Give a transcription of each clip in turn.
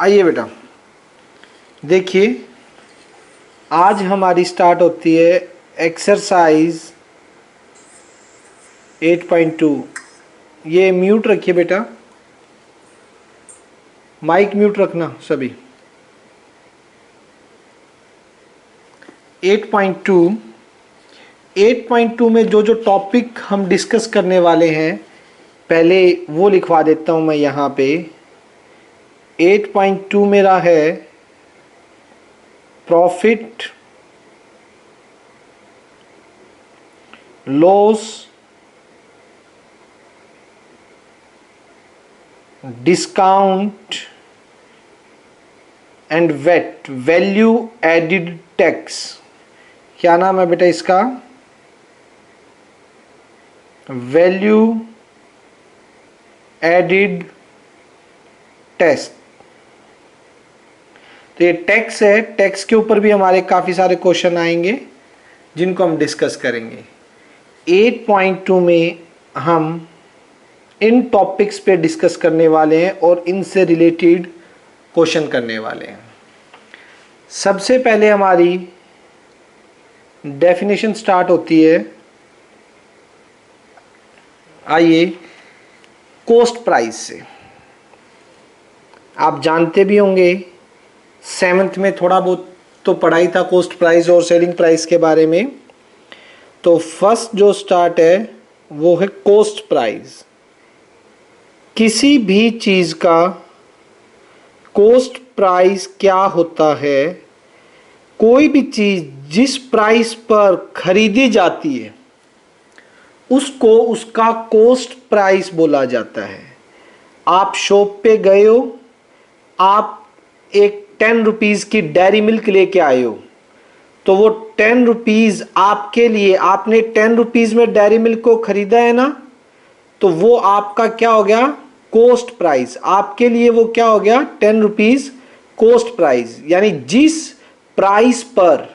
आइए बेटा, देखिए आज हमारी स्टार्ट होती है एक्सरसाइज 8.2। ये म्यूट रखिए बेटा, माइक म्यूट रखना सभी। 8.2 8.2 में जो जो टॉपिक हम डिस्कस करने वाले हैं पहले वो लिखवा देता हूं मैं यहाँ पे। 8.2 मेरा है profit, loss, discount and weight, value added tax. क्या नाम है बेटा इसका? Value added tax. तो ये टैक्स है, टैक्स के ऊपर भी हमारे काफी सारे क्वेश्चन आएंगे जिनको हम डिस्कस करेंगे। 8.2 में हम इन टॉपिक्स पे डिस्कस करने वाले हैं और इनसे रिलेटेड क्वेश्चन करने वाले हैं। सबसे पहले हमारी डेफिनेशन स्टार्ट होती है, आइए, कॉस्ट प्राइस से। आप जानते भी होंगे 7th में थोड़ा बहुत तो पढ़ाई था कॉस्ट प्राइस और सेलिंग प्राइस के बारे में। तो फर्स्ट जो स्टार्ट है वो है कॉस्ट प्राइस। किसी भी चीज का कॉस्ट प्राइस क्या होता है? कोई भी चीज जिस प्राइस पर खरीदी जाती है उसको उसका कॉस्ट प्राइस बोला जाता है। आप शॉप पे गए हो, आप एक 10 रुपीज की डेयरी मिल्क लेके आए हो, तो वो 10 रुपीज आपके लिए, आपने 10 रुपीज में डेयरी मिल्क को खरीदा है ना, तो वो आपका क्या हो गया? Cost price. आपके लिए वो क्या हो गया? 10 रुपीज कॉस्ट प्राइस। यानी जिस प्राइस पर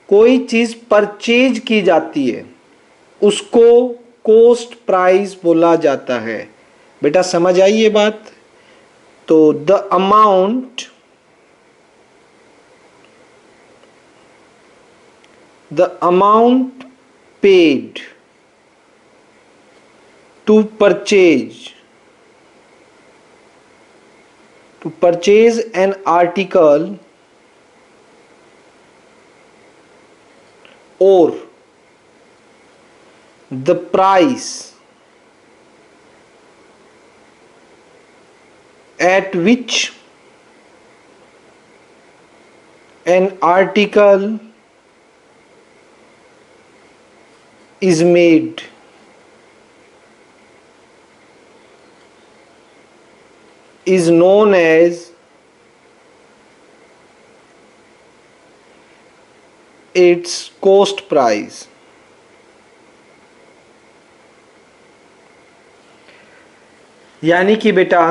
कोई चीज परचेज की जाती है उसको कॉस्ट प्राइस बोला जाता है। बेटा समझ आई ये बात? तो the amount paid to purchase an article or the price at which an article is made is known as its cost price। यानी कि बेटा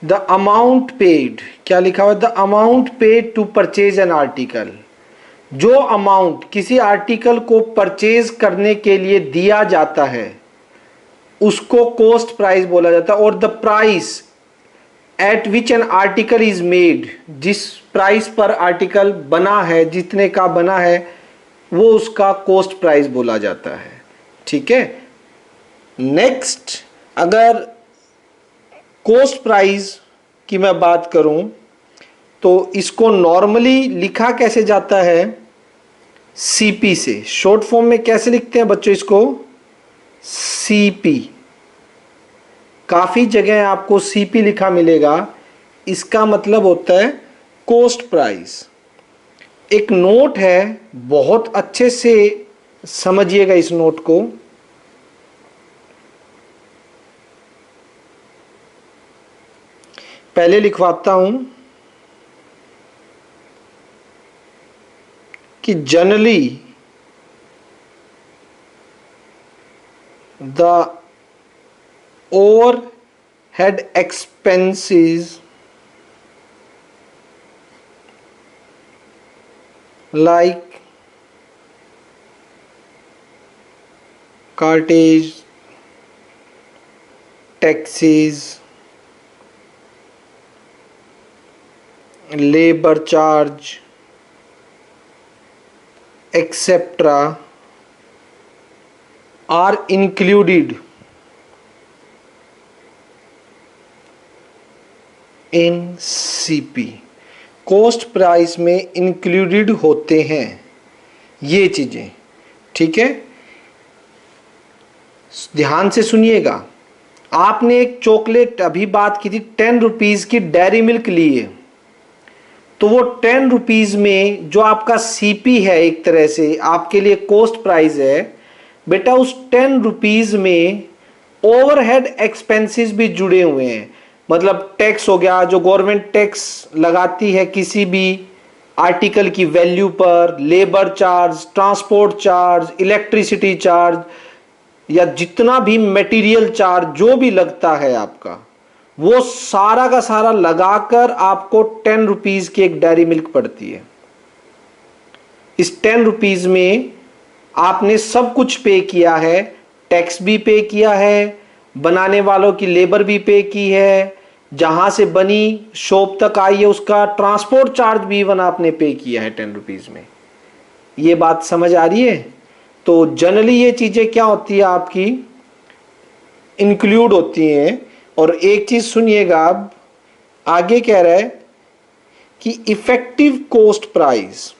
द अमाउंट पेड, क्या लिखा हुआ? The amount paid to purchase an article. जो amount किसी article को purchase करने के लिए दिया जाता है उसको कॉस्ट प्राइस बोला जाता है। और the price at which an article is made, जिस प्राइस पर आर्टिकल बना है, जितने का बना है, वो उसका कॉस्ट प्राइस बोला जाता है। ठीक है। नेक्स्ट, अगर कॉस्ट प्राइस की मैं बात करूं तो इसको नॉर्मली लिखा कैसे जाता है? सीपी से। शॉर्ट फॉर्म में कैसे लिखते हैं बच्चों इसको? सीपी। काफी जगह आपको सीपी लिखा मिलेगा, इसका मतलब होता है कॉस्ट प्राइस। एक नोट है, बहुत अच्छे से समझिएगा इस नोट को। पहले लिखवाता हूं कि generally the overhead expenses like cartage, taxes, labour charge etcetera are included in CP. Cost price में इंक्लूडेड होते हैं ये चीजें, ठीक है। ध्यान से सुनिएगा। आपने एक चॉकलेट अभी बात की थी 10 रुपीज की डेयरी मिल्क ली है, तो वो 10 रुपीज में जो आपका सीपी है एक तरह से आपके लिए कॉस्ट प्राइस है बेटा, उस 10 रुपीज में ओवरहेड एक्सपेंसेस भी जुड़े हुए हैं। मतलब टैक्स हो गया, जो गवर्नमेंट टैक्स लगाती है किसी भी आर्टिकल की वैल्यू पर, labour charge, transport charge, electricity charge, या जितना भी मटेरियल चार्ज जो भी लगता है आपका, वो सारा का सारा लगाकर आपको 10 रुपीज की एक डेयरी मिल्क पड़ती है। इस 10 रुपीज में आपने सब कुछ पे किया है, टैक्स भी पे किया है, बनाने वालों की लेबर भी पे की है, जहां से बनी शॉप तक आई है उसका ट्रांसपोर्ट चार्ज भी इवन आपने पे किया है 10 रुपीज में। ये बात समझ आ रही है? तो जनरली ये चीजें क्या होती है आपकी, इंक्लूड होती हैं। और एक चीज सुनिएगा, अब आगे कह रहा है कि इफेक्टिव कॉस्ट प्राइस,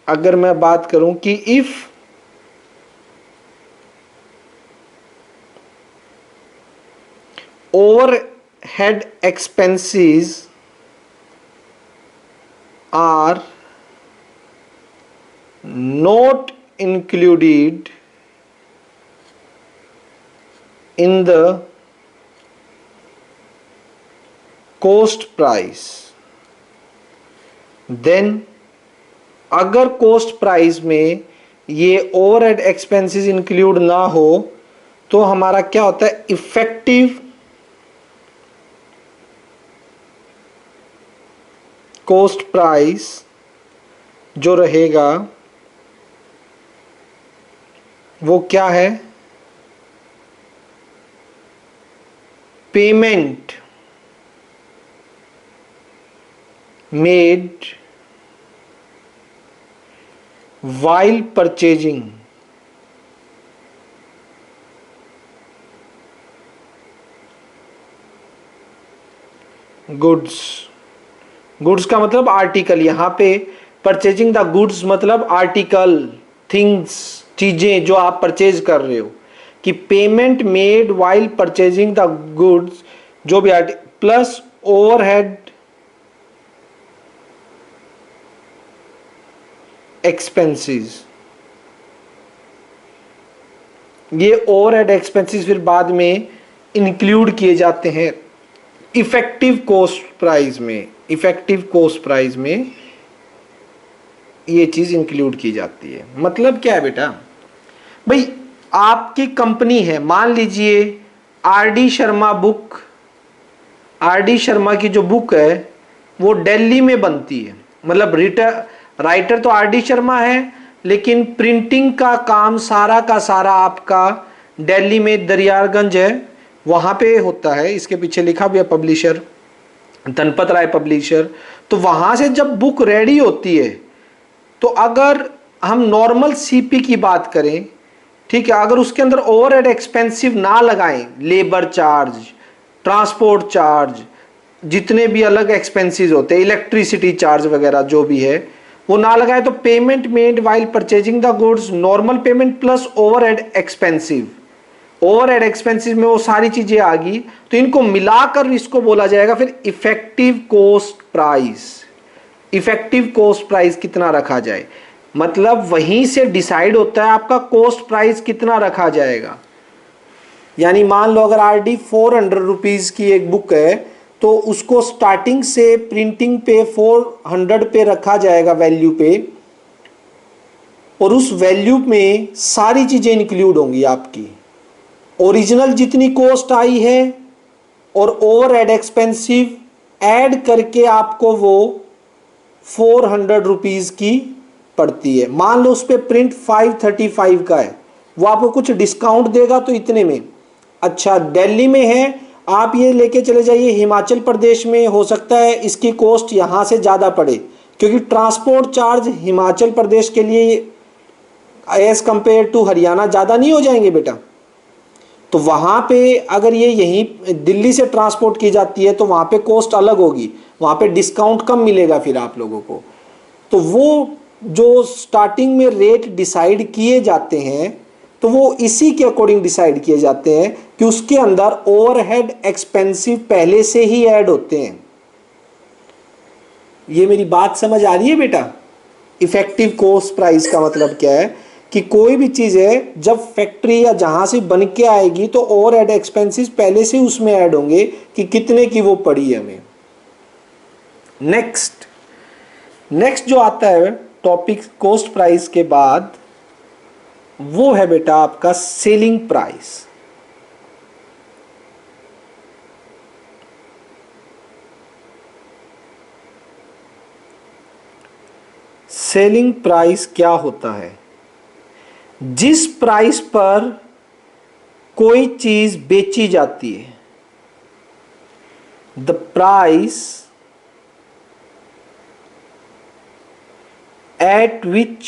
अगर मैं बात करूं कि if overhead expenses are not included in the cost price, then अगर कॉस्ट प्राइस में ये ओवरहेड एक्सपेंसेस इंक्लूड ना हो तो हमारा क्या होता है, इफेक्टिव कॉस्ट प्राइस जो रहेगा वो क्या है, payment made while purchasing goods. Goods का मतलब आर्टिकल, यहां पे परचेजिंग द गुड्स मतलब आर्टिकल, थिंग्स, चीजें जो आप परचेज कर रहे हो, कि payment made while purchasing the goods, जो भी प्लस ओवरहेड एक्सपेंसेस। ये ओवरहेड एक्सपेंसेस फिर बाद में इंक्लूड किए जाते हैं इफेक्टिव कॉस्ट प्राइस में। इफेक्टिव कॉस्ट प्राइस में ये चीज इंक्लूड की जाती है। मतलब क्या है बेटा, भाई आपकी कंपनी है, मान लीजिए RD Sharma book, RD Sharma की जो बुक है वो दिल्ली में बनती है, मतलब राइटर तो आरडी शर्मा है लेकिन प्रिंटिंग का काम सारा का सारा आपका दिल्ली में दरियारगंज है, वहां पे होता है। इसके पीछे लिखा भी है पब्लिशर, धनपत राय पब्लिशर। तो वहां से जब बुक रेडी होती है तो अगर हम नॉर्मल सीपी की बात करें, ठीक है, अगर उसके अंदर ओवरहेड एक्सपेंसिव ना लगाएं, लेबर चार्ज, ट्रांसपोर्ट चार्ज, जितने भी अलग एक्सपेंसेस होते हैं, इलेक्ट्रिसिटी चार्ज वगैरह जो भी है वो ना लगाए, तो payment made while purchasing the goods, normal payment plus overhead expensive, overhead expensive में वो सारी चीजें आ गई, तो इनको मिलाकर इसको बोला जाएगा फिर effective cost price. Effective cost price कितना रखा जाए, मतलब वहीं से डिसाइड होता है आपका कॉस्ट प्राइस कितना रखा जाएगा। यानी मान लो अगर आरडी 400 रुपीज की एक बुक है तो उसको स्टार्टिंग से प्रिंटिंग पे 400 पे रखा जाएगा वैल्यू पे, और उस वैल्यू में सारी चीजें इंक्लूड होंगी आपकी, ओरिजिनल जितनी कॉस्ट आई है और ओवरहेड एक्सपेंसिव ऐड करके आपको वो 400 रुपीज की पड़ती है। मान लो उस पर प्रिंट 535 का है, वो आपको कुछ डिस्काउंट देगा तो इतने में। अच्छा दिल्ली में है आप ये लेके चले जाइए हिमाचल प्रदेश में, हो सकता है इसकी कॉस्ट यहाँ से ज़्यादा पड़े, क्योंकि ट्रांसपोर्ट चार्ज हिमाचल प्रदेश के लिए एज कंपेयर टू हरियाणा ज़्यादा नहीं हो जाएंगे बेटा। तो वहाँ पे अगर ये यहीं दिल्ली से ट्रांसपोर्ट की जाती है तो वहाँ पे कॉस्ट अलग होगी, वहाँ पे डिस्काउंट कम मिलेगा फिर आप लोगों को। तो वो जो स्टार्टिंग में रेट डिसाइड किए जाते हैं तो वो इसी के अकॉर्डिंग डिसाइड किए जाते हैं कि उसके अंदर ओवरहेड एक्सपेंसिव पहले से ही ऐड होते हैं। ये मेरी बात समझ आ रही है बेटा? इफेक्टिव कॉस्ट प्राइस का मतलब क्या है कि कोई भी चीज़ है जब फैक्ट्री या जहां से बन के आएगी तो ओवरहेड एक्सपेंसेस पहले से उसमें ऐड होंगे कि कितने की वो पड़ी है हमें। नेक्स्ट जो आता है टॉपिक कॉस्ट प्राइस के बाद, वो है बेटा आपका सेलिंग प्राइस। सेलिंग प्राइस क्या होता है? जिस प्राइस पर कोई चीज बेची जाती है, the price at which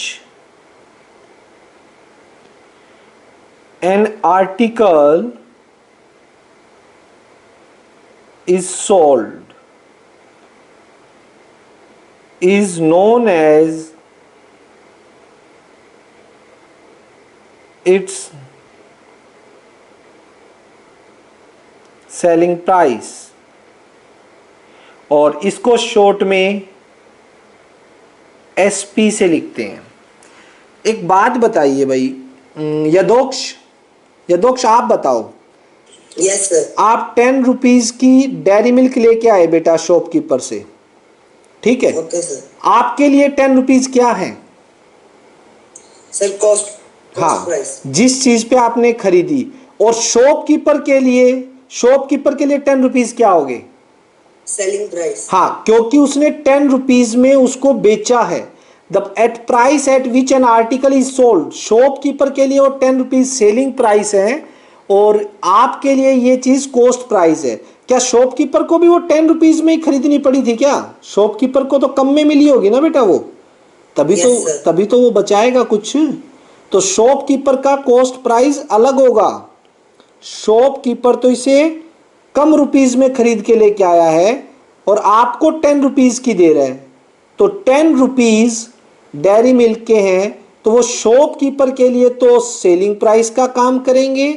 an article is sold is known as its selling price, और इसको शॉर्ट में एसपी से लिखते हैं। एक बात बताइए भाई, यदोक्ष आप बताओ। Yes sir. आप 10 रुपीज की डेयरी मिल्क लेके आए बेटा शॉपकीपर से, ठीक है? Okay sir. आपके लिए 10 रुपीज क्या है सर? कॉस्ट हाँ, प्राइस। जिस चीज पे आपने खरीदी। और शॉपकीपर के लिए 10 रुपीज क्या हो गए? Selling price. हाँ, क्योंकि उसने 10 रुपीज में उसको बेचा है। The at price at which an article is sold, shopkeeper के लिए वो 10 रुपीज सेलिंग प्राइस है और आपके लिए ये चीज कॉस्ट प्राइस है। क्या शॉपकीपर को भी वो 10 रुपीज में ही खरीदनी पड़ी थी क्या? शॉपकीपर को तो कम में मिली होगी ना बेटा वो, तभी तो वो बचाएगा कुछ। तो शॉपकीपर का कॉस्ट प्राइस अलग होगा। शॉपकीपर तो इसे कम रुपीज में खरीद के लेके आया है और आपको 10 रुपीज की दे रहा है। तो 10 रुपीज डेयरी मिल्क के हैं तो वो शॉपकीपर के लिए तो सेलिंग प्राइस का काम करेंगे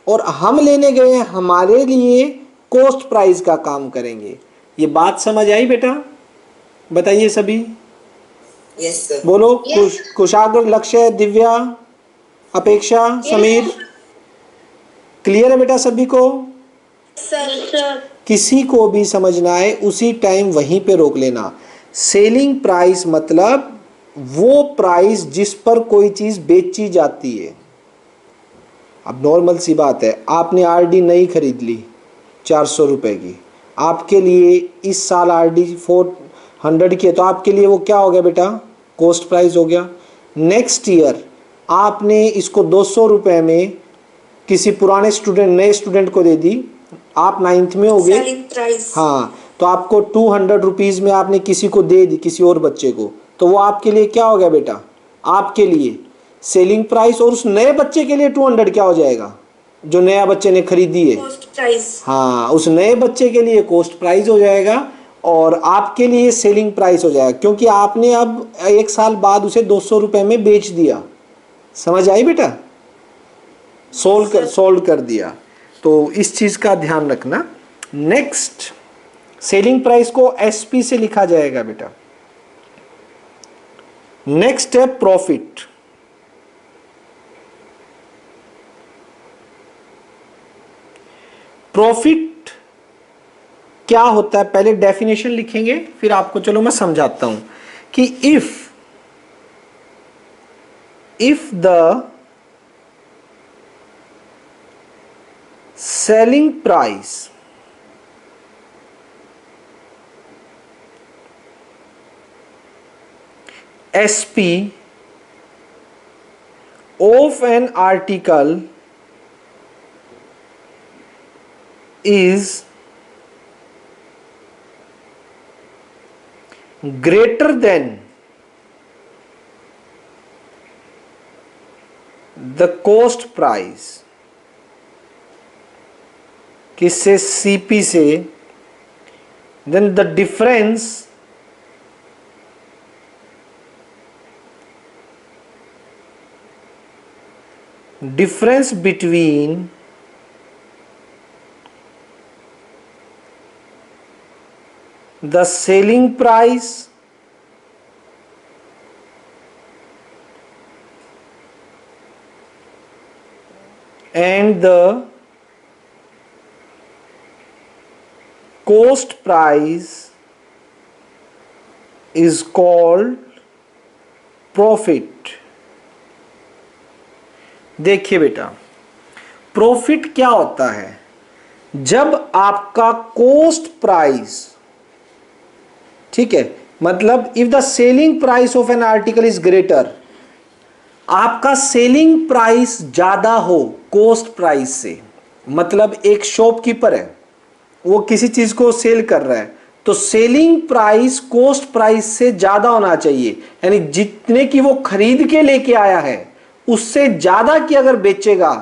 और हम लेने गए हैं हमारे लिए कॉस्ट प्राइस का काम करेंगे। ये बात समझ आई बेटा? बताइए सभी। Yes sir. बोलो। कुशाग्र, लक्ष्य, दिव्या, अपेक्षा, समीर, क्लियर है बेटा सभी को? सर। किसी को भी समझना है उसी टाइम वहीं पे रोक लेना। सेलिंग प्राइस मतलब वो प्राइस जिस पर कोई चीज बेची जाती है। अब नॉर्मल सी बात है, आपने आरडी नई खरीद ली 400 रुपए की, आपके लिए इस साल आरडी 400 की है, तो आपके लिए वो क्या हो गया बेटा? कॉस्ट प्राइस हो गया। नेक्स्ट ईयर आपने इसको 200 रुपए में किसी पुराने स्टूडेंट नए स्टूडेंट को दे दी, आप 9th में हो गए, हाँ, तो आपको 200 रुपीज में आपने किसी को दे दी, किसी और बच्चे को, तो वो आपके लिए क्या हो गया बेटा? आपके लिए सेलिंग प्राइस। और उस नए बच्चे के लिए 200 क्या हो जाएगा? जो नया बच्चे ने खरीदी है, कॉस्ट प्राइस। हाँ, उस नए बच्चे के लिए कॉस्ट प्राइस हो जाएगा और आपके लिए सेलिंग प्राइस हो जाएगा, क्योंकि आपने अब 1 साल बाद उसे 200 रुपए में बेच दिया। समझ आई बेटा? सोल्व कर दिया। तो इस चीज का ध्यान रखना। नेक्स्ट, सेलिंग प्राइस को एसपी से लिखा जाएगा बेटा। नेक्स्ट है प्रॉफिट। प्रॉफिट क्या होता है पहले डेफिनेशन लिखेंगे, फिर आपको चलो मैं समझाता हूं कि if the selling price SP of an article is greater than the cost price, किससे? सीपी से, then the difference between the selling price and the cost price is called profit. देखिए बेटा, प्रॉफिट क्या होता है? जब आपका कोस्ट प्राइस, ठीक है, मतलब if the selling price of N article is greater, आपका सेलिंग प्राइस ज्यादा हो कोस्ट प्राइस से, मतलब एक शॉपकीपर है, वो किसी चीज को सेल कर रहा है, तो सेलिंग प्राइस कोस्ट प्राइस से ज्यादा होना चाहिए, यानी जितने की वो खरीद के लेके आया है उससे ज्यादा की अगर बेचेगा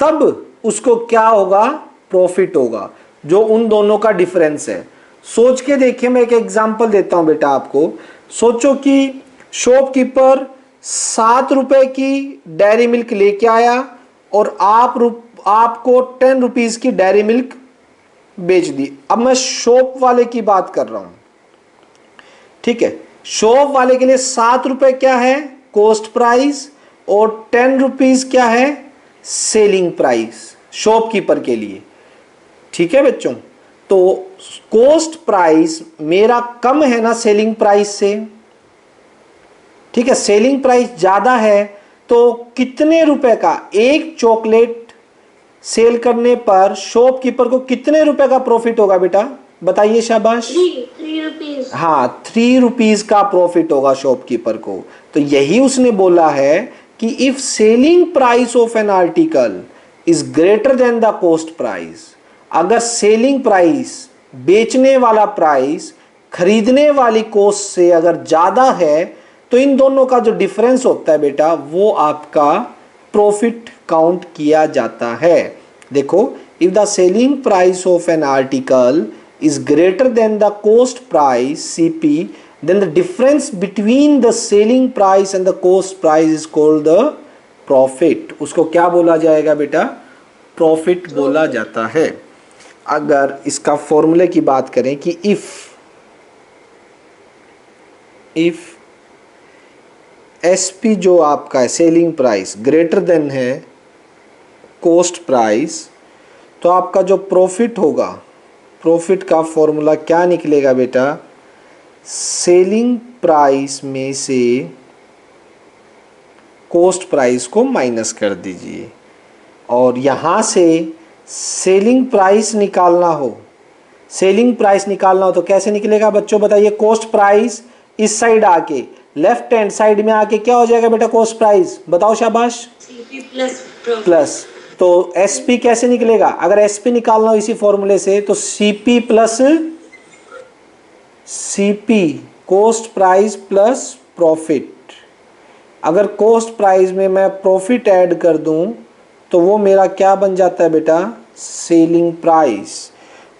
तब उसको क्या होगा? प्रॉफिट होगा, जो उन दोनों का डिफरेंस है। सोच के देखिए, मैं एक एग्जांपल देता हूं बेटा आपको। सोचो कि शॉपकीपर 7 रुपए की डेयरी मिल्क लेके आया और आपको 10 रुपीज की डेयरी मिल्क बेच दी। अब मैं शॉप वाले की बात कर रहा हूं, ठीक है। शॉप वाले के लिए 7 रुपए क्या है? कोस्ट प्राइस, और 10 रुपीज क्या है? सेलिंग प्राइस शॉपकीपर के लिए, ठीक है बच्चों। तो कोस्ट प्राइस मेरा कम है ना सेलिंग प्राइस से, ठीक है, सेलिंग प्राइस ज्यादा है, तो कितने रुपए का? एक चॉकलेट सेल करने पर शॉपकीपर को कितने रुपए का प्रॉफिट होगा बेटा? बताइए, शाबाश। 3 रुपीज। हाँ, 3 रुपीज का प्रॉफिट होगा शॉपकीपर को। तो यही उसने बोला है कि if selling price of N article is greater than the coast price, अगर सेलिंग प्राइस, बेचने वाला प्राइस खरीदने वाली कोस्ट से अगर ज्यादा है, तो इन दोनों का जो डिफरेंस होता है बेटा, वो आपका प्रॉफिट काउंट किया जाता है। देखो, if the selling price of an article is greater than the cost price CP, then the difference between the selling price and the cost price is called the profit. उसको क्या बोला जाएगा बेटा? Profit बोला जाता है। अगर इसका फॉर्मूले की बात करें कि if SP जो आपका है सेलिंग प्राइस ग्रेटर देन है कोस्ट प्राइस, तो आपका जो प्रॉफिट होगा, प्रॉफिट का फॉर्मूला क्या निकलेगा बेटा? सेलिंग प्राइस में से कोस्ट प्राइस को माइनस कर दीजिए, और यहां से सेलिंग प्राइस निकालना हो, सेलिंग प्राइस निकालना हो तो कैसे निकलेगा बच्चों? बताइए। कोस्ट प्राइस इस साइड आके, लेफ्ट हैंड साइड में आके क्या हो जाएगा बेटा? कोस्ट प्राइस, बताओ शाबाश। प्लस, तो एसपी कैसे निकलेगा? अगर एसपी निकालना हो इसी फॉर्मूले से, तो CP plus CP, coast price plus profit. अगर कोस्ट प्राइस में मैं प्रॉफिट ऐड कर दूं तो वो मेरा क्या बन जाता है बेटा? Selling price.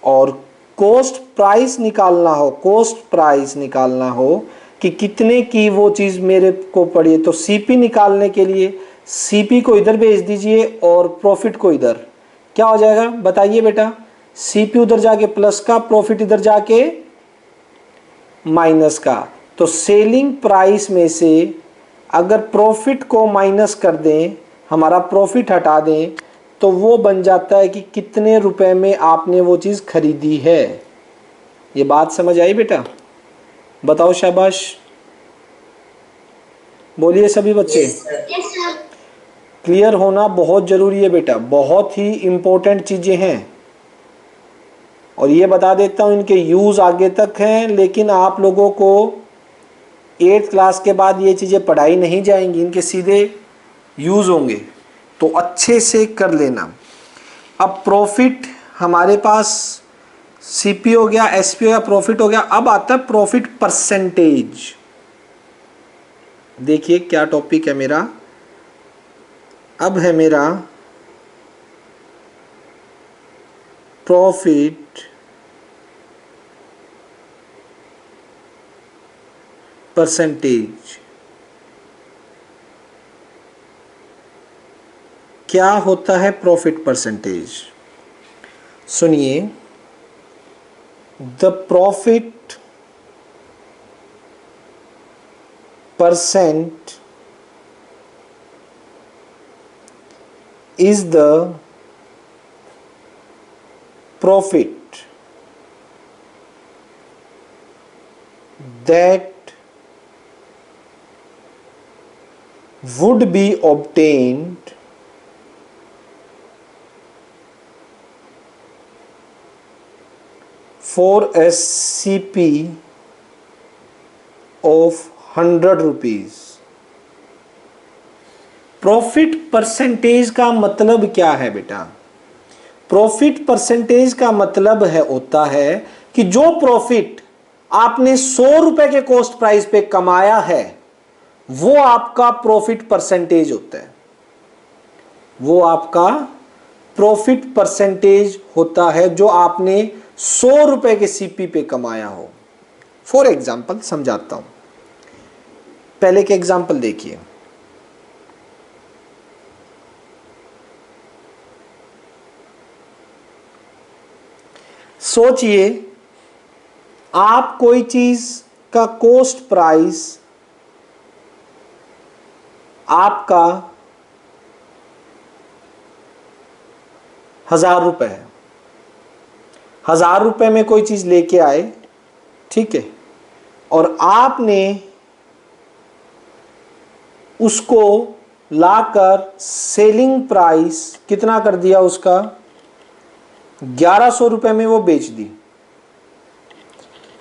और कोस्ट प्राइस निकालना हो, कोस्ट प्राइस निकालना हो कि कितने की वो चीज़ मेरे को पड़ी है, तो सीपी निकालने के लिए सीपी को इधर भेज दीजिए और प्रॉफिट को इधर। क्या हो जाएगा बताइए बेटा? सीपी उधर जाके प्लस का, प्रॉफिट इधर जाके माइनस का। तो सेलिंग प्राइस में से अगर प्रॉफिट को माइनस कर दें, हमारा प्रॉफिट हटा दें, तो वो बन जाता है कि कितने रुपए में आपने वो चीज़ खरीदी है। ये बात समझ आई बेटा? बताओ शाबाश, बोलिए सभी बच्चे। क्लियर होना बहुत ज़रूरी है बेटा, बहुत ही इम्पोर्टेंट चीज़ें हैं। और ये बता देता हूँ, इनके यूज़ आगे तक हैं, लेकिन आप लोगों को 8th क्लास के बाद ये चीज़ें पढ़ाई नहीं जाएंगी, इनके सीधे यूज़ होंगे, तो अच्छे से कर लेना। अब प्रॉफिट हमारे पास सीपी हो गया, एसपी हो गया, प्रॉफिट हो गया। अब आता है प्रॉफिट परसेंटेज। देखिए क्या टॉपिक है मेरा, अब है मेरा प्रॉफिट परसेंटेज। क्या होता है प्रॉफिट परसेंटेज? सुनिए, the profit percent is the profit that would be obtained for a CP of 100 rupees। Profit percentage का मतलब क्या है बेटा? प्रॉफिट परसेंटेज का मतलब है होता है कि जो प्रॉफिट आपने 100 रुपए के कॉस्ट प्राइस पे कमाया है वो आपका प्रॉफिट परसेंटेज होता है, वो आपका प्रॉफिट परसेंटेज होता है जो आपने 100 रुपए के सीपी पे कमाया हो। फॉर एग्जाम्पल समझाता हूं, पहले के एग्जाम्पल देखिए। सोचिए आप कोई चीज का कॉस्ट प्राइस आपका 1000 रुपए है। 1000 रुपए में कोई चीज लेके आए, ठीक है, और आपने उसको लाकर सेलिंग प्राइस कितना कर दिया, उसका 1100 रुपए में वो बेच दी।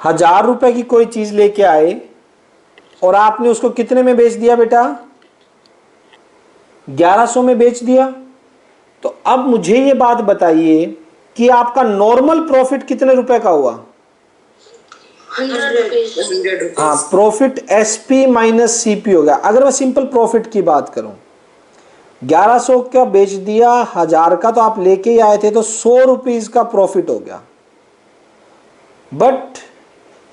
1000 रुपए की कोई चीज लेके आए और आपने उसको कितने में बेच दिया बेटा? 1100 में बेच दिया। तो अब मुझे ये बात बताइए कि आपका नॉर्मल प्रॉफिट कितने रुपए का हुआ? 100 हाँ, प्रॉफिट एसपी माइनस सीपी हो गया। अगर मैं सिंपल प्रॉफिट की बात करूं, 1100 का बेच दिया, 1000 का तो आप लेके ही आए थे, तो 100 रुपीज का प्रॉफिट हो गया। बट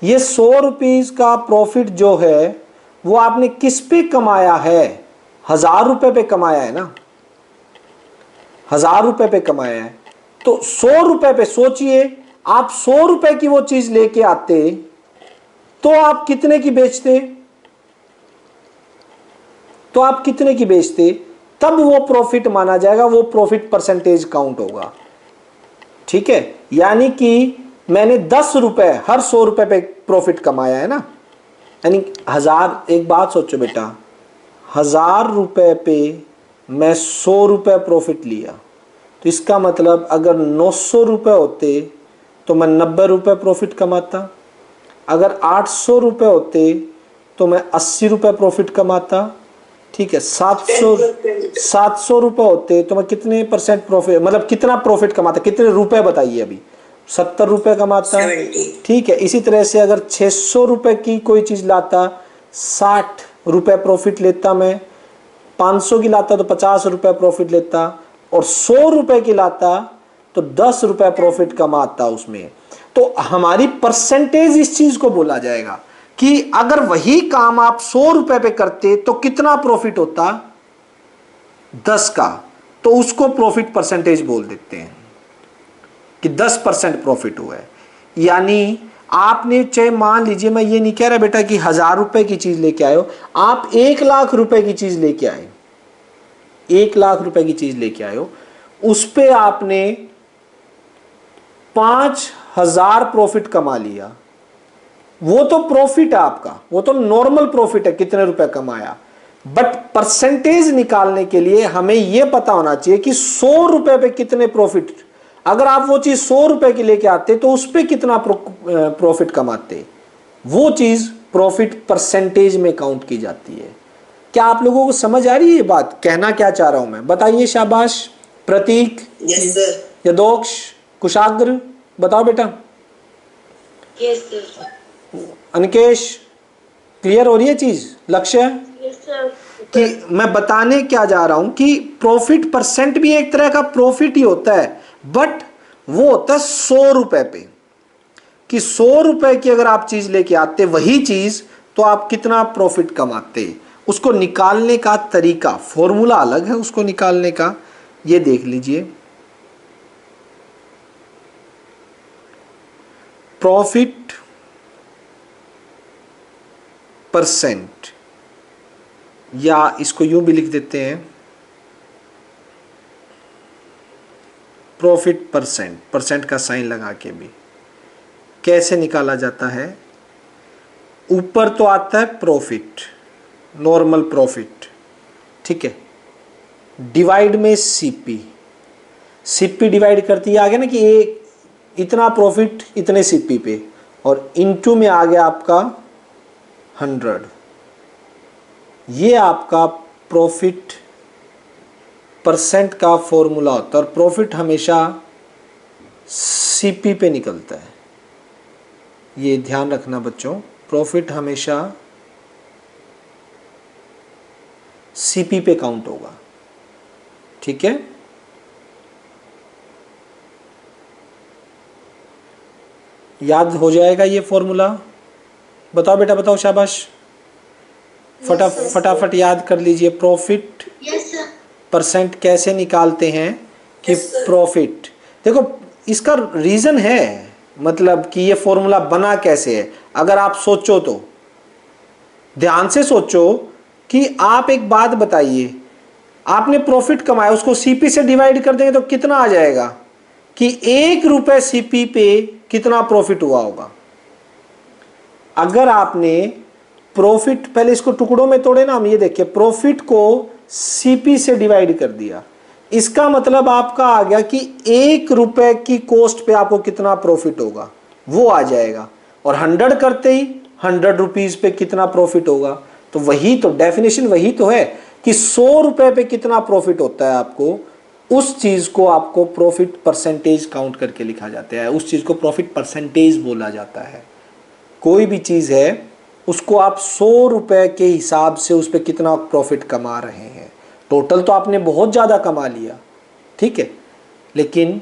ये 100 रुपीज का प्रॉफिट जो है वो आपने किस पे कमाया है? 1000 रुपए पे कमाया है ना, 1000 रुपए पे कमाया है। तो 100 रुपए पे सोचिए, आप 100 रुपए की वो चीज लेके आते तो आप कितने की बेचते? तो आप कितने की बेचते? तब वो प्रॉफिट माना जाएगा, वो प्रॉफिट परसेंटेज काउंट होगा। ठीक है, यानी कि मैंने 10 रुपए हर 100 रुपए पे प्रॉफिट कमाया है ना, यानी 1000। एक बात सोचो बेटा, 1000 रुपए पे मैं 100 रुपए प्रॉफिट लिया, तो इसका मतलब अगर 900 रुपए होते तो मैं 90 रुपए प्रॉफिट कमाता। अगर 800 रुपए होते तो मैं 80 रुपए प्रॉफिट कमाता। ठीक है, 700 रुपए होते तो मैं कितने परसेंट प्रॉफिट, मतलब कितना प्रॉफिट कमाता? कितने रुपए बताइए? अभी 70 रुपए कमाता। ठीक है, इसी तरह से अगर 600 रुपए की कोई चीज लाता, 60 रुपए प्रॉफिट लेता मैं। 500 की लाता तो 50 रुपए प्रॉफिट लेता, और 100 रुपए की लाता तो 10 रुपए प्रॉफिट कमाता उसमें। तो हमारी परसेंटेज इस चीज को बोला जाएगा कि अगर वही काम आप 100 रुपए पे करते तो कितना प्रॉफिट होता? 10 का। तो उसको प्रॉफिट परसेंटेज बोल देते हैं कि 10% प्रॉफिट हुआ है। यानी आपने, चाहे मान लीजिए, मैं ये नहीं कह रहा बेटा कि 1000 रुपए की चीज लेके आए हो, आप 1 लाख रुपए की चीज लेके आए, 1 लाख रुपए की चीज लेके आए हो, उस पे आपने 5000 प्रॉफिट कमा लिया, वो तो प्रॉफिट है आपका, वो तो नॉर्मल प्रॉफिट है, कितने रुपए कमाया। बट परसेंटेज निकालने के लिए हमें यह पता होना चाहिए कि 100 रुपए पे कितने प्रॉफिट। अगर आप वो चीज 100 रुपए की लेके आते तो उस पे कितना प्रॉफिट कमाते, वो चीज प्रॉफिट परसेंटेज में काउंट की जाती है। क्या आप लोगों को समझ आ रही है ये बात? कहना क्या चाह रहा हूं मैं, बताइए। शाबाश। प्रतीक, यस सर। यदोक्ष, कुशाग्र बताओ बेटा। Yes, sir. अनिकेश क्लियर हो रही है चीज, लक्ष्य? Yes, sir. कि मैं बताने क्या जा रहा हूं कि प्रॉफिट परसेंट भी एक तरह का प्रॉफिट ही होता है, बट वो होता है 100 रुपए पे, कि 100 रुपए की अगर आप चीज लेके आते वही चीज, तो आप कितना प्रॉफिट कमाते, उसको निकालने का तरीका, फॉर्मूला अलग है उसको निकालने का, ये देख लीजिए। प्रॉफिट परसेंट, या इसको यूं भी लिख देते हैं प्रॉफिट परसेंट, परसेंट का साइन लगा के भी कैसे निकाला जाता है। ऊपर तो आता है प्रॉफिट, नॉर्मल प्रॉफिट, ठीक है, डिवाइड में सीपी, सीपी डिवाइड करती है, आ गया ना कि एक इतना प्रॉफिट इतने सीपी पे, और इनटू में आ गया आपका 100। ये आपका प्रॉफिट परसेंट का फॉर्मूला होता है, और प्रॉफिट हमेशा सीपी पे निकलता है, ये ध्यान रखना बच्चों, प्रॉफिट हमेशा सीपी पे काउंट होगा, ठीक है। याद हो जाएगा ये फॉर्मूला? बताओ बेटा बताओ, शाबाश, फटाफट याद कर लीजिए। प्रॉफिट परसेंट कैसे निकालते हैं कि प्रॉफिट, देखो इसका रीजन है, मतलब कि ये फॉर्मूला बना कैसे है। अगर आप सोचो तो ध्यान से सोचो कि आप एक बात बताइए, आपने प्रॉफिट कमाया, उसको सीपी से डिवाइड कर देंगे तो कितना आ जाएगा, कि 1 रुपए सीपी पे कितना प्रॉफिट हुआ होगा। अगर आपने प्रॉफिट, पहले इसको टुकड़ों में तोड़े ना हम, ये देखिए प्रॉफिट को सीपी से डिवाइड कर दिया, इसका मतलब आपका आ गया कि 1 रुपए की कॉस्ट पे आपको कितना प्रॉफिट होगा वो आ जाएगा, और 100 करते ही 100 रुपीज पे कितना प्रॉफिट होगा। तो वही तो डेफिनेशन वही तो है कि 100 रुपए पे कितना प्रॉफिट होता है आपको, उस चीज को आपको प्रॉफिट परसेंटेज काउंट करके लिखा जाता है, उस चीज को प्रॉफिट परसेंटेज बोला जाता है। कोई भी चीज है उसको आप 100 रुपए के हिसाब से उस पर कितना प्रॉफिट कमा रहे हैं, टोटल तो आपने बहुत ज़्यादा कमा लिया, ठीक है, लेकिन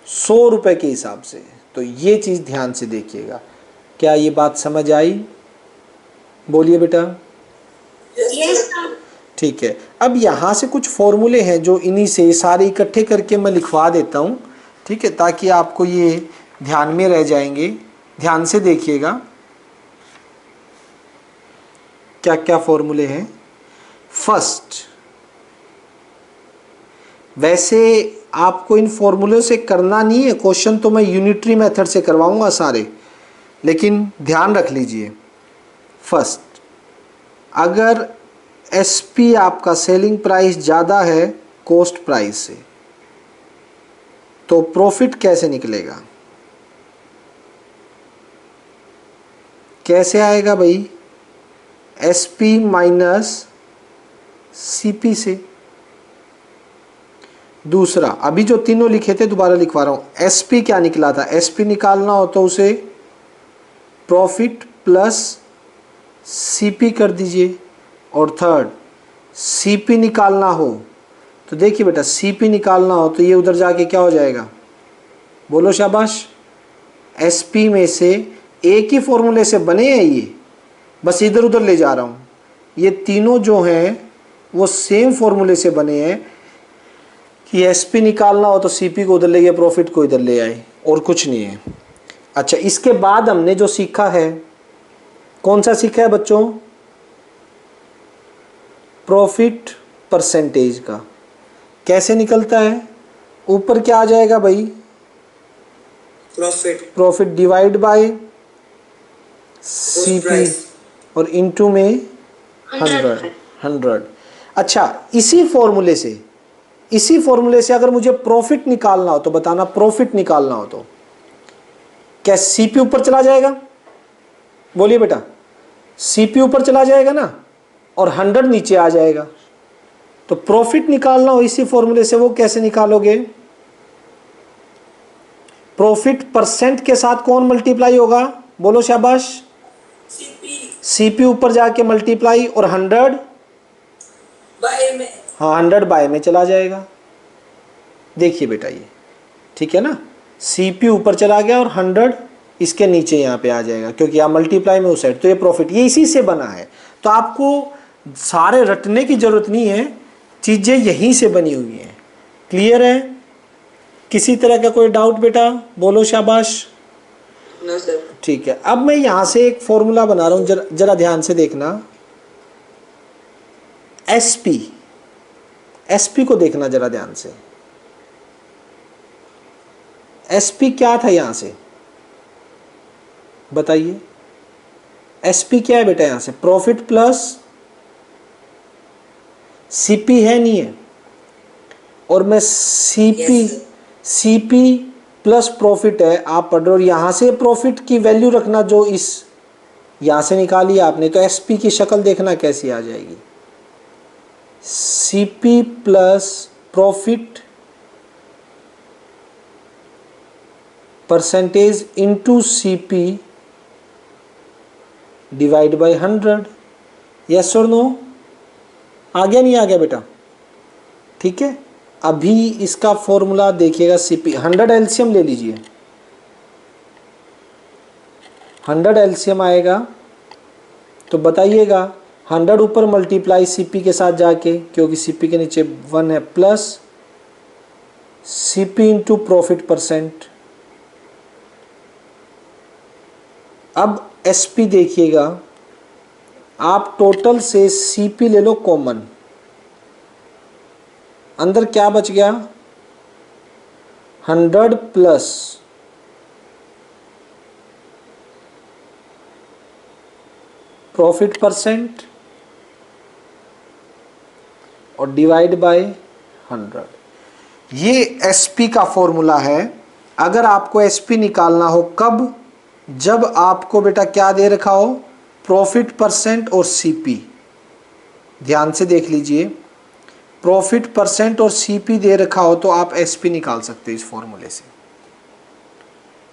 100 रुपए के हिसाब से। तो ये चीज़ ध्यान से देखिएगा। क्या ये बात समझ आई? बोलिए बेटा। ठीक है, अब यहाँ से कुछ फॉर्मूले हैं जो इन्हीं से सारे इकट्ठे करके मैं लिखवा देता हूँ, ठीक है, ताकि आपको ये ध्यान में रह जाएंगे। ध्यान से देखिएगा क्या क्या फॉर्मूले हैं। फर्स्ट, वैसे आपको इन फॉर्मूले से करना नहीं है क्वेश्चन, तो मैं यूनिटरी मेथड से करवाऊंगा सारे, लेकिन ध्यान रख लीजिए। फर्स्ट, अगर एसपी आपका सेलिंग प्राइस ज़्यादा है कॉस्ट प्राइस से, तो प्रॉफिट कैसे निकलेगा? कैसे आएगा भाई? एसपी माइनस सीपी से। दूसरा, अभी जो तीनों लिखे थे दोबारा लिखवा रहा हूं। एसपी क्या निकला था? एसपी निकालना हो तो उसे प्रॉफिट प्लस सीपी कर दीजिए। और थर्ड, सीपी निकालना हो तो देखिए बेटा, सीपी निकालना हो तो ये उधर जाके क्या हो जाएगा? बोलो शाबाश। एसपी में से एक ही फॉर्मूले से बने हैं ये, बस इधर उधर ले जा रहा हूँ। ये तीनों जो हैं वो सेम फॉर्मूले से बने हैं कि एसपी निकालना हो तो सीपी को उधर ले गए, प्रॉफिट को इधर ले आए, और कुछ नहीं है। अच्छा, इसके बाद हमने जो सीखा है, कौन सा सीखा है बच्चों? प्रॉफिट परसेंटेज का। कैसे निकलता है? ऊपर क्या आ जाएगा भाई? प्रॉफिट डिवाइड बाय सीपी, और इनटू में 100। अच्छा, इसी फॉर्मूले से अगर मुझे प्रॉफिट निकालना हो तो बताना, प्रॉफिट निकालना हो तो क्या सीपी ऊपर चला जाएगा? बोलिए बेटा, सीपी ऊपर चला जाएगा ना, और 100 नीचे आ जाएगा। तो प्रॉफिट निकालना हो इसी फॉर्मूले से, वो कैसे निकालोगे? प्रॉफिट परसेंट के साथ कौन मल्टीप्लाई होगा, बोलो शाबाश, सीपी सीपी ऊपर जाके मल्टीप्लाई, और 100 बाय में। हाँ 100 बाय में चला जाएगा। देखिए बेटा ये ठीक है ना, सीपी ऊपर चला गया और 100 इसके नीचे यहाँ पे आ जाएगा, क्योंकि आप मल्टीप्लाई में उस साइड, तो ये प्रॉफिट ये इसी से बना है। तो आपको सारे रटने की जरूरत नहीं है, चीजें यहीं से बनी हुई हैं। क्लियर है? किसी तरह का कोई डाउट बेटा, बोलो शाबाश। No sir. ठीक है, अब मैं यहां से एक फॉर्मूला बना रहा हूं, जरा ध्यान से देखना। एसपी, एसपी को देखना जरा ध्यान से। एसपी क्या था यहां से, बताइए। एसपी क्या है बेटा, यहां से प्रॉफिट प्लस सीपी है, नहीं है, और मैं CP Yes, sir. CP plus profit है, आप पढ़ रहे हो, यहां से प्रॉफिट की वैल्यू रखना जो इस यहां से निकाली आपने, तो एसपी की शक्ल देखना कैसी आ जाएगी। CP plus profit percentage into CP divide by 100। Yes और नो, आ गया नहीं आ गया बेटा? ठीक है, अभी इसका फॉर्मूला देखिएगा। सीपी 100 एलसीएम ले लीजिए, 100 एलसीएम आएगा, तो बताइएगा 100 ऊपर मल्टीप्लाई सीपी के साथ जाके, क्योंकि सीपी के नीचे 1 है, plus CP into profit percent. अब एसपी देखिएगा, आप टोटल से सीपी ले लो कॉमन, अंदर क्या बच गया, 100 प्लस प्रॉफिट परसेंट और डिवाइड बाय 100। ये एसपी का फॉर्मूला है। अगर आपको एसपी निकालना हो कब, जब आपको बेटा क्या दे रखा हो, प्रॉफिट परसेंट और सीपी। ध्यान से देख लीजिए, प्रॉफिट परसेंट और सीपी दे रखा हो तो आप एसपी निकाल सकते हैं इस फॉर्मूले से।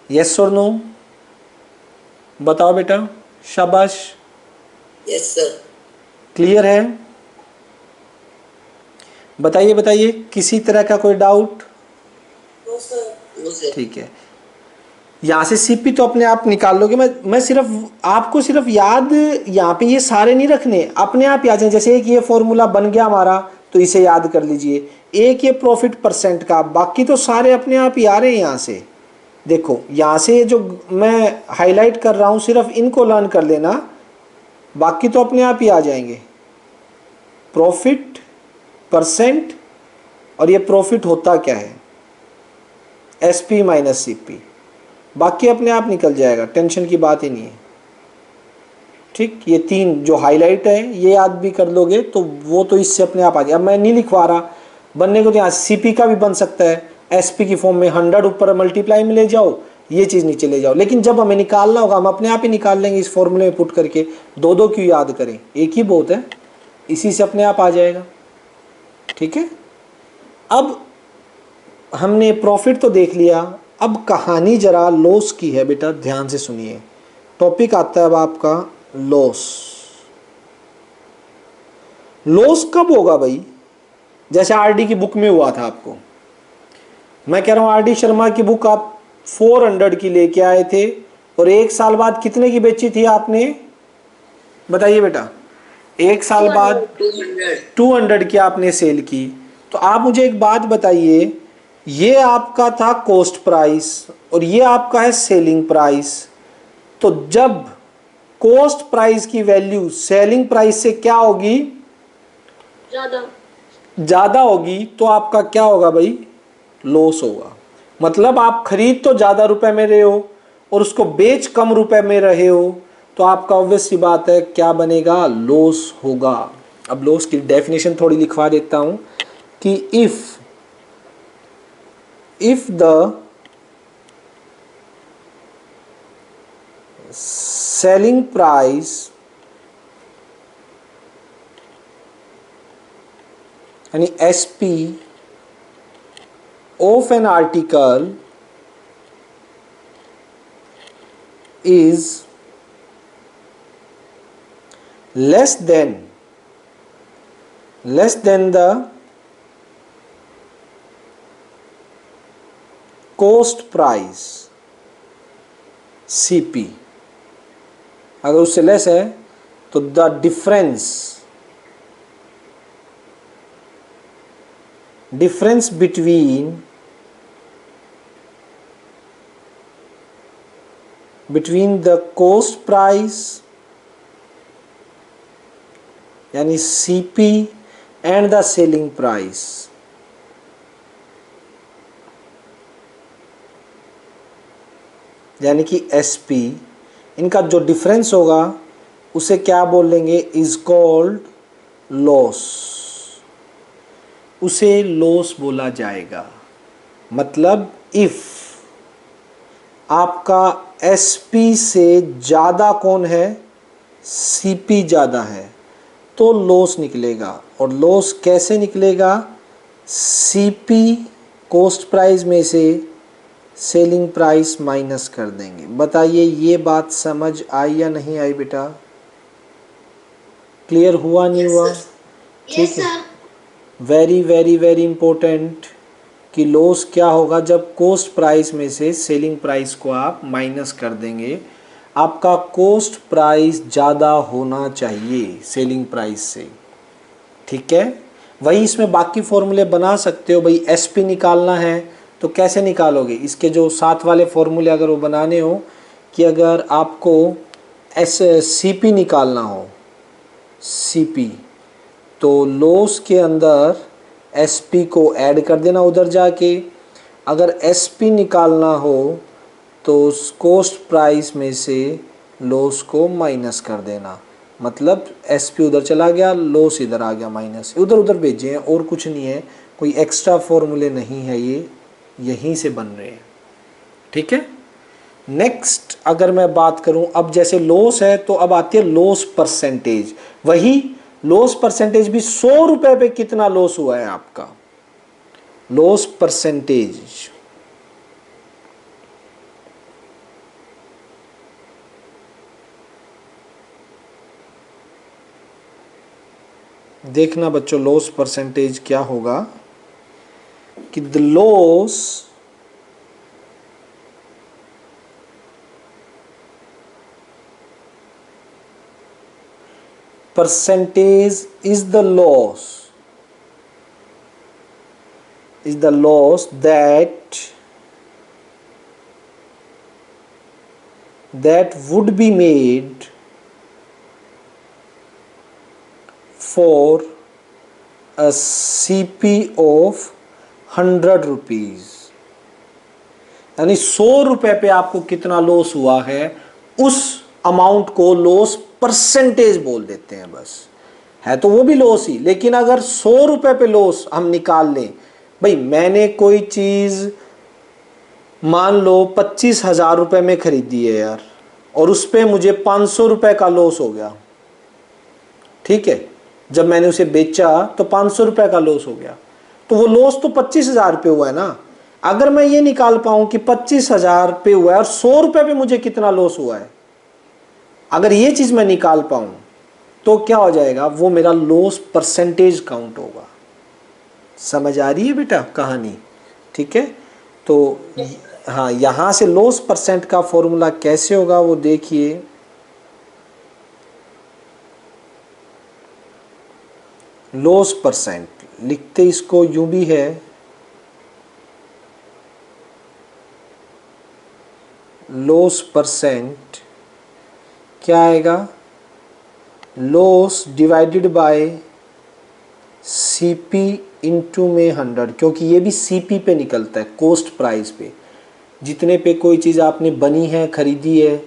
यस और नो, बताओ बेटा, शाबाश। Yes sir. क्लियर है? बताइए बताइए, किसी तरह का कोई डाउट? No sir. ठीक है, यहाँ से सीपी तो अपने आप निकाल लोगे। मैं सिर्फ आपको सिर्फ याद यहाँ पे ये सारे नहीं रखने, अपने आप याद है। जैसे एक ये फॉर्मूला बन गया हमारा, तो इसे याद कर लीजिए। एक ये प्रॉफिट परसेंट का, बाकी तो सारे अपने आप ही आ रहे हैं यहाँ से। देखो यहाँ से जो मैं हाईलाइट कर रहा हूँ, सिर्फ इनको लर्न कर लेना, बाकी तो अपने आप ही आ जाएंगे। प्रॉफिट परसेंट, और ये प्रॉफिट होता क्या है, एसपी माइनस सीपी, बाकी अपने आप निकल जाएगा, टेंशन की बात ही नहीं है। ठीक, ये तीन जो हाईलाइट है ये याद भी कर लोगे तो वो तो इससे अपने आप आ जाए। अब मैं नहीं लिखवा रहा, बनने को तो यहाँ सीपी का भी बन सकता है, एसपी की फॉर्म में 100 ऊपर मल्टीप्लाई में ले जाओ, ये चीज़ नीचे ले जाओ। लेकिन जब हमें निकालना होगा हम अपने आप ही निकाल लेंगे इस फॉर्मूले में पुट करके। दो दो क्यों याद करें, एक ही बहुत है, इसी से अपने आप आ जाएगा। ठीक है, अब हमने प्रॉफिट तो देख लिया, अब कहानी जरा लॉस की है बेटा, ध्यान से सुनिए। टॉपिक आता है अब आपका लॉस। लॉस कब होगा भाई? जैसे आरडी की बुक में हुआ था आपको, मैं कह रहा हूं आरडी शर्मा की बुक आप 400 की लेके आए थे, और एक साल बाद कितने की बेची थी आपने, बताइए बेटा? एक साल बाद 200 की आपने सेल की। तो आप मुझे एक बात बताइए, ये आपका था कॉस्ट प्राइस और ये आपका है सेलिंग प्राइस। तो जब कॉस्ट प्राइस की वैल्यू सेलिंग प्राइस से क्या होगी, ज्यादा होगी, तो आपका क्या होगा भाई, लॉस होगा। मतलब आप खरीद तो ज्यादा रुपए में रहे हो और उसको बेच कम रुपए में रहे हो, तो आपका ऑब्वियस सी बात है क्या बनेगा, लॉस होगा। अब लॉस की डेफिनेशन थोड़ी लिखवा देता हूं कि if the selling price यानी SP of an article is less than the cost price CP, अगर उससे लेस है तो the difference between the coast price यानी CP and the selling price, यानी कि SP, इनका जो डिफरेंस होगा उसे क्या बोलेंगे, इज कॉल्ड लॉस, उसे लॉस बोला जाएगा। मतलब इफ आपका SP से ज़्यादा कौन है, CP ज़्यादा है, तो लॉस निकलेगा। और लॉस कैसे निकलेगा, CP कॉस्ट प्राइस में से सेलिंग प्राइस माइनस कर देंगे। बताइए ये बात समझ आई या नहीं आई बेटा, क्लियर हुआ नहीं Yes, हुआ? sir. ठीक है, वेरी वेरी वेरी इंपॉर्टेंट कि लॉस क्या होगा जब कॉस्ट प्राइस में से सेलिंग प्राइस को आप माइनस कर देंगे। आपका कॉस्ट प्राइस ज़्यादा होना चाहिए सेलिंग प्राइस से, ठीक है। वही इसमें बाकी फॉर्मूले बना सकते हो। भाई SP निकालना है तो कैसे निकालोगे, इसके जो साथ वाले फॉर्मूले अगर वो बनाने हो कि अगर आपको CP निकालना हो, CP, तो लॉस के अंदर SP को ऐड कर देना उधर जाके। अगर SP निकालना हो तो कॉस्ट प्राइस में से लॉस को माइनस कर देना, मतलब SP उधर चला गया, लॉस इधर आ गया माइनस, उधर उधर भेजे हैं, और कुछ नहीं है, कोई एक्स्ट्रा फॉर्मूले नहीं है, ये यहीं से बन रहे हैं, ठीक है। नेक्स्ट अगर मैं बात करूं, अब जैसे लॉस है तो अब आती है लॉस परसेंटेज। वही लॉस परसेंटेज भी 100 रुपए पे कितना लॉस हुआ है आपका, लॉस परसेंटेज। देखना बच्चों लॉस परसेंटेज क्या होगा कि the loss percentage is the loss that would be made for a CP of 100 rupees, यानी 100 रुपए पे आपको कितना लॉस हुआ है, उस अमाउंट को लॉस परसेंटेज बोल देते हैं। बस है तो वो भी लॉस ही, लेकिन अगर 100 रुपए पे लॉस हम निकाल लें, भाई मैंने कोई चीज मान लो 25,000 रुपए में खरीदी है यार, और उस पे मुझे 500 रुपए का लॉस हो गया, ठीक है, जब मैंने उसे बेचा तो 500 रुपए का लॉस हो गया, तो वो लॉस तो 25,000 पे हुआ है ना। अगर मैं ये निकाल पाऊं कि 25,000 पे हुआ है और 100 रुपए पे मुझे कितना लॉस हुआ है, अगर ये चीज मैं निकाल पाऊं तो क्या हो जाएगा, वो मेरा लॉस परसेंटेज काउंट होगा। समझ आ रही है बेटा कहानी, ठीक है। तो हाँ, यहां से लॉस परसेंट का फॉर्मूला कैसे होगा वो देखिए। लॉस परसेंट लिखते इसको यूं भी है, लॉस परसेंट क्या आएगा, loss divided by CP into में 100, क्योंकि ये भी CP पे निकलता है, कॉस्ट प्राइस पे, जितने पे कोई चीज़ आपने बनी है खरीदी है,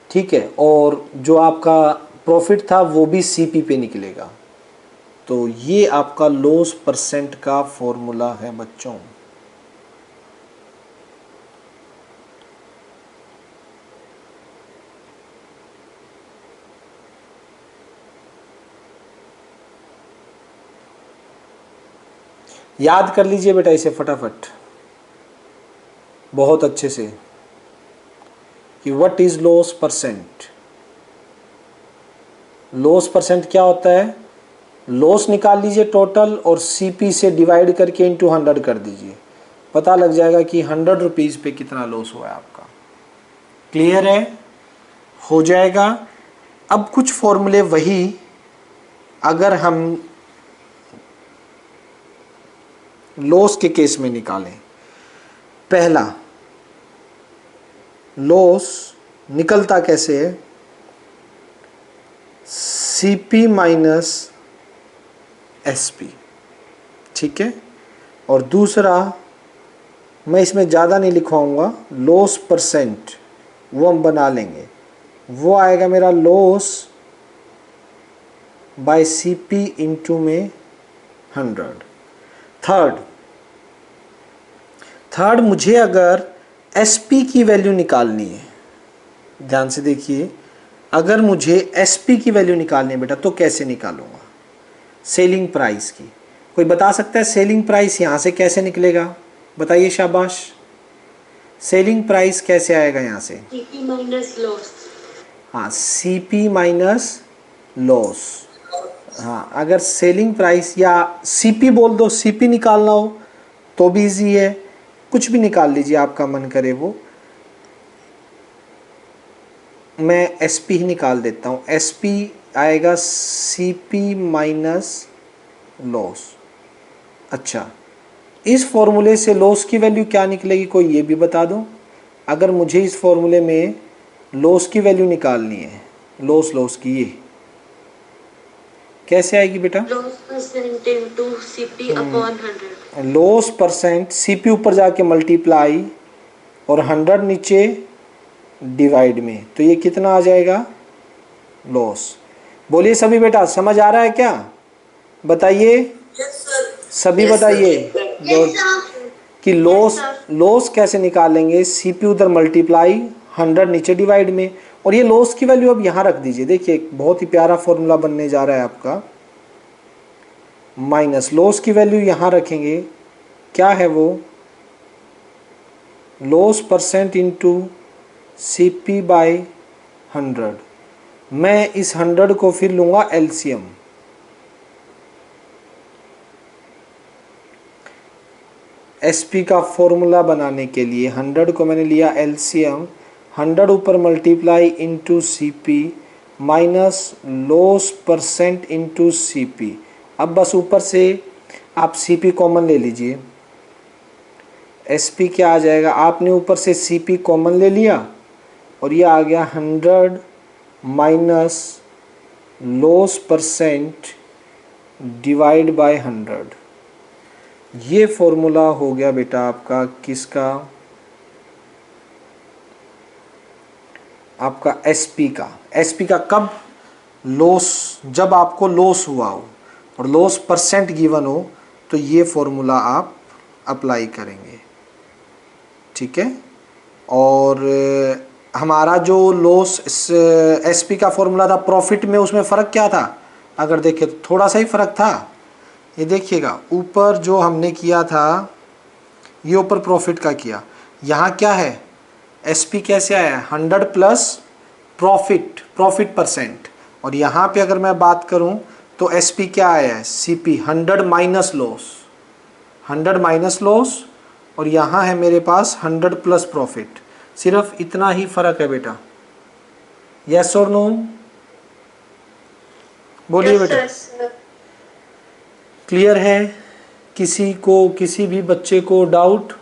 ठीक है, और जो आपका प्रॉफिट था वो भी CP पे निकलेगा। तो ये आपका लॉस परसेंट का फॉर्मूला है बच्चों। याद कर लीजिए बेटा इसे फटाफट, बहुत अच्छे से। कि what is loss percent. Loss percent क्या होता है, लॉस निकाल लीजिए टोटल और सीपी से डिवाइड करके इंटू 100 कर दीजिए, पता लग जाएगा कि 100 रुपीज़ पे कितना लॉस हुआ है आपका। क्लियर है, हो जाएगा। अब कुछ फॉर्मूले वही अगर हम लॉस के केस में निकालें। पहला, लॉस निकलता कैसे है, सीपी माइनस एसपी, ठीक है। और दूसरा, मैं इसमें ज़्यादा नहीं लिखवाऊंगा, लॉस परसेंट वो हम बना लेंगे, वो आएगा मेरा लॉस बाय सीपी इंटू में 100। थर्ड मुझे अगर एसपी की वैल्यू निकालनी है, ध्यान से देखिए, अगर मुझे एसपी की वैल्यू निकालनी है बेटा तो कैसे निकालूंगा, सेलिंग प्राइस की। कोई बता सकता है सेलिंग प्राइस यहाँ से कैसे निकलेगा, बताइए शाबाश। सेलिंग प्राइस कैसे आएगा यहाँ से, CP minus loss. हाँ सीपी माइनस लॉस। हाँ, अगर सेलिंग प्राइस या सीपी बोल दो, सीपी निकालना हो तो भी इजी है, कुछ भी निकाल लीजिए आपका मन करे वो। मैं एसपी ही निकाल देता हूँ, एसपी आएगा सीपी माइनस लॉस। अच्छा, इस फॉर्मूले से लॉस की वैल्यू क्या निकलेगी, कोई ये भी बता दो। अगर मुझे इस फॉर्मूले में लॉस की वैल्यू निकालनी है, लॉस की, ये कैसे आएगी बेटा, Loss percent into CP upon 100. Loss percent CP ऊपर जाके मल्टीप्लाई और 100 नीचे डिवाइड में, तो ये कितना आ जाएगा, लॉस। बोलिए सभी बेटा, समझ आ रहा है क्या, बताइए Yes, sir. सभी, Yes, sir. बताइए कि लॉस कैसे निकालेंगे, सीपी उधर मल्टीप्लाई 100 नीचे डिवाइड में, और ये लॉस की वैल्यू अब यहाँ रख दीजिए। देखिए बहुत ही प्यारा फॉर्मूला बनने जा रहा है आपका, माइनस लॉस की वैल्यू यहाँ रखेंगे, क्या है वो, loss percent into CP by 100। मैं इस 100 को फिर लूँगा एलसीएम, एसपी का फॉर्मूला बनाने के लिए 100 को मैंने लिया एलसीएम, 100 ऊपर multiply into CP minus loss percent into CP. अब बस ऊपर से आप सीपी कॉमन ले लीजिए, एसपी क्या आ जाएगा, आपने ऊपर से सीपी कॉमन ले लिया और ये आ गया 100 minus loss percent divide by 100। ये फॉर्मूला हो गया बेटा आपका किसका, आपका एसपी का। एसपी का कब, लॉस, जब आपको लॉस हुआ हो और लॉस परसेंट गिवन हो तो ये फॉर्मूला आप अप्लाई करेंगे, ठीक है। और हमारा जो लॉस एसपी का फॉर्मूला था प्रॉफिट में, उसमें फ़र्क क्या था, अगर देखें तो थोड़ा सा ही फ़र्क था। ये देखिएगा ऊपर जो हमने किया था, ये ऊपर प्रॉफिट का किया, यहाँ क्या है, एसपी कैसे आया, 100 प्लस प्रॉफिट परसेंट, और यहाँ पे अगर मैं बात करूँ तो एसपी क्या आया है, CP 100 minus loss, 100 minus loss, और यहाँ है मेरे पास 100 प्लस प्रॉफिट। सिर्फ इतना ही फ़र्क है बेटा, यस और नो, बोलिए बेटा। क्लियर है, किसी को, किसी भी बच्चे को doubt,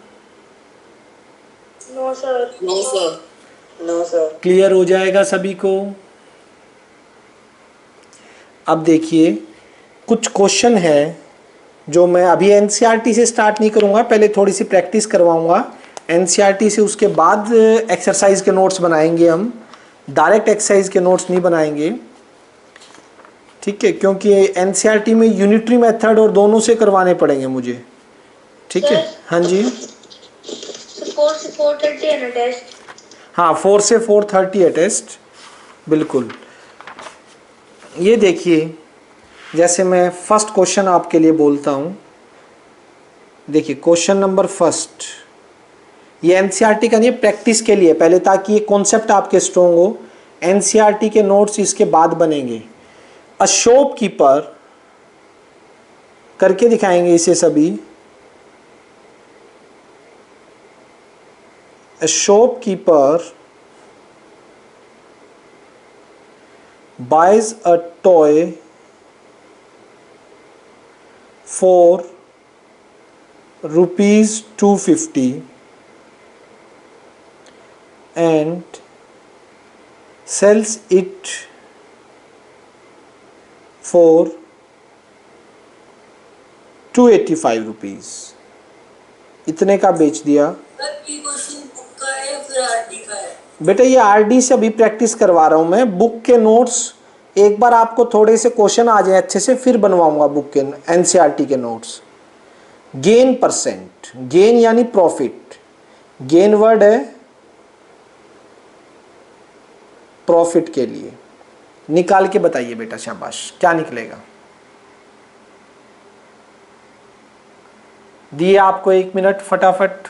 No, sir. No, sir. No, sir. Clear हो जाएगा सभी को। अब देखिए कुछ क्वेश्चन है जो मैं अभी एनसीईआरटी से स्टार्ट नहीं करूंगा, पहले थोड़ी सी प्रैक्टिस करवाऊंगा एनसीईआरटी से, उसके बाद एक्सरसाइज के नोट्स बनाएंगे हम, डायरेक्ट एक्सरसाइज के नोट्स नहीं बनाएंगे, ठीक है, क्योंकि एनसीईआरटी में यूनिटरी मेथड और दोनों से करवाने पड़ेंगे मुझे, ठीक है। हाँ जी, 4 से 4:30 है ना टेस्ट? हाँ 4 से 4:30 है टेस्ट, बिल्कुल। ये देखिए, जैसे मैं फर्स्ट क्वेश्चन आपके लिए बोलता हूँ, देखिए क्वेश्चन नंबर फर्स्ट, ये एनसीईआरटी का नहीं, प्रैक्टिस के लिए पहले, ताकि ये कॉन्सेप्ट आपके स्ट्रोंग हो। एनसीईआरटी के नोट्स इसके बाद बनेंगे। अ शॉपकीपर करके दिखाएंगे इसे सभी। A shopkeeper buys a toy for rupees 250 and sells it for 285 rupees। इतने का बेच दिया। सर ये क्वेश्चन बुक का है या फिर आरडी का है? बेटा ये आरडी से अभी प्रैक्टिस करवा रहा हूं मैं। बुक के नोट्स एक बार आपको थोड़े से क्वेश्चन आ जाए अच्छे से, फिर बनवाऊंगा बुक के एनसीईआरटी के नोट्स। गेन परसेंट, गेन यानी प्रॉफिट, गेन वर्ड है प्रॉफिट के लिए। निकाल के बताइए बेटा, शाबाश, क्या निकलेगा। दिए आपको 1 मिनट फटाफट।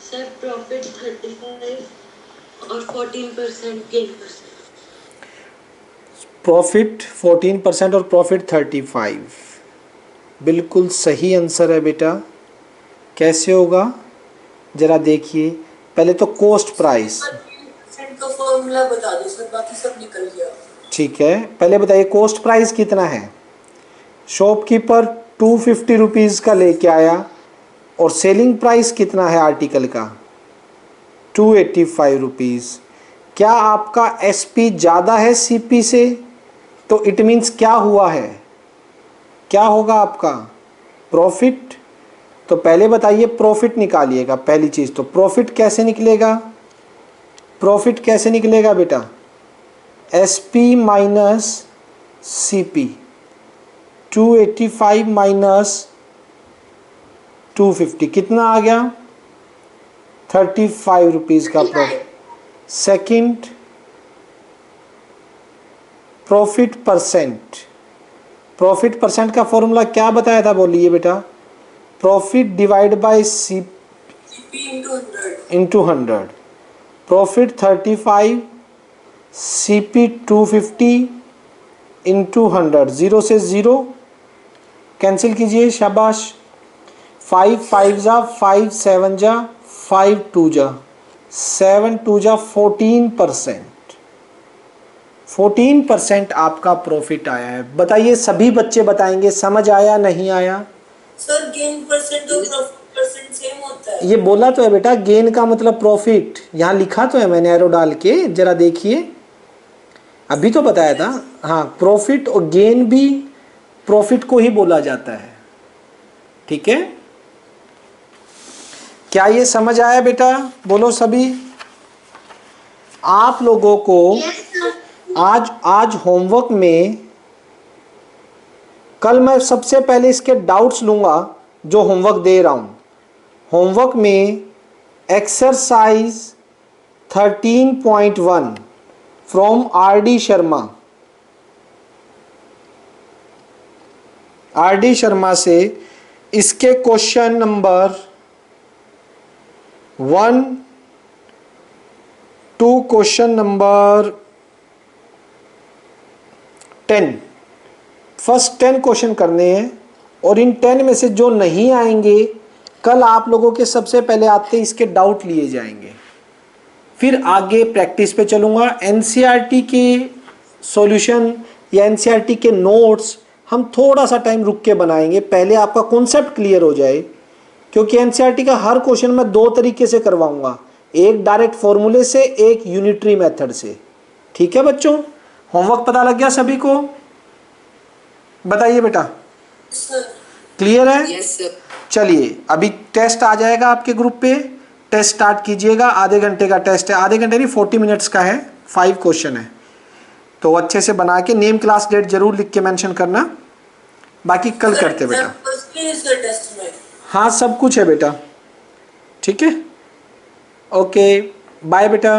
सर प्रॉफिट 35 और 14% गेन परसेंट। प्रॉफिट 14% और प्रॉफिट 35, बिल्कुल सही आंसर है बेटा। कैसे होगा जरा देखिए। पहले तो कॉस्ट प्राइस, परसेंट का फॉर्मूला बता दो सर, बाकी सब निकल गया। ठीक है, पहले बताइए कॉस्ट प्राइस कितना है। शॉपकीपर 250 रुपीज़ का लेके आया और सेलिंग प्राइस कितना है आर्टिकल का, 285 रुपीज़। क्या आपका एसपी ज़्यादा है सीपी से, तो इट मीन्स क्या हुआ है, क्या होगा आपका प्रॉफिट। तो पहले बताइए प्रॉफिट निकालिएगा। पहली चीज़ तो प्रॉफिट कैसे निकलेगा, प्रॉफिट कैसे निकलेगा बेटा, एसपी माइनस सीपी, 285 माइनस 250 कितना आ गया, 35 रुपीज़ का profit. Second profit percent, profit percent का फॉर्मूला क्या बताया था, बोलिए बेटा। Profit divide by CP into 100। Profit 35, CP 250 into 100। 0 से 0 कैंसिल कीजिए, शाबाश। 5 5 जा 5 7 जा 5 2 जा 7 2 जा 14%। 14% आपका प्रॉफिट आया है। बताइए, सभी बच्चे बताएंगे समझ आया नहीं आया। सर गेन परसेंट और प्रॉफिट परसेंट सेम होता है। ये बोला तो है बेटा, गेन का मतलब प्रॉफिट, यहाँ लिखा तो है मैंने एरो डाल के, जरा देखिए, अभी तो बताया था। हाँ, प्रॉफिट और गेन भी प्रॉफिट को ही बोला जाता है, ठीक है। क्या ये समझ आया बेटा, बोलो सभी। आप लोगों को आज होमवर्क में, कल मैं सबसे पहले इसके डाउट्स लूंगा जो होमवर्क दे रहा हूं। होमवर्क में exercise 13.1 from RD. Sharma, RD. Sharma से इसके question number 1 to question number 10, first 10 question करने हैं। और इन 10 में से जो नहीं आएंगे, कल आप लोगों के सबसे पहले आते इसके डाउट लिए जाएंगे, फिर आगे प्रैक्टिस पे चलूँगा। एनसीईआरटी के सॉल्यूशन या एनसीईआरटी के नोट्स हम थोड़ा सा टाइम रुक के बनाएंगे, पहले आपका कॉन्सेप्ट क्लियर हो जाए। क्योंकि एनसीईआरटी का हर क्वेश्चन मैं 2 तरीके से करवाऊंगा, एक डायरेक्ट फॉर्मूले से, एक यूनिटरी मेथड से, ठीक है बच्चों। होमवर्क पता लग गया सभी को, बताइए बेटा, क्लियर है। Yes sir. चलिए अभी टेस्ट आ जाएगा आपके ग्रुप पे, टेस्ट स्टार्ट कीजिएगा। आधे घंटे का टेस्ट है, आधे घंटे नहीं 40 मिनट्स का है, 5 क्वेश्चन है। तो अच्छे से बना के नेम क्लास डेट जरूर लिख के मेंशन करना, बाकी कल करते बेटा। टेस्ट में हाँ सब कुछ है बेटा, ठीक है, ओके बाय बेटा।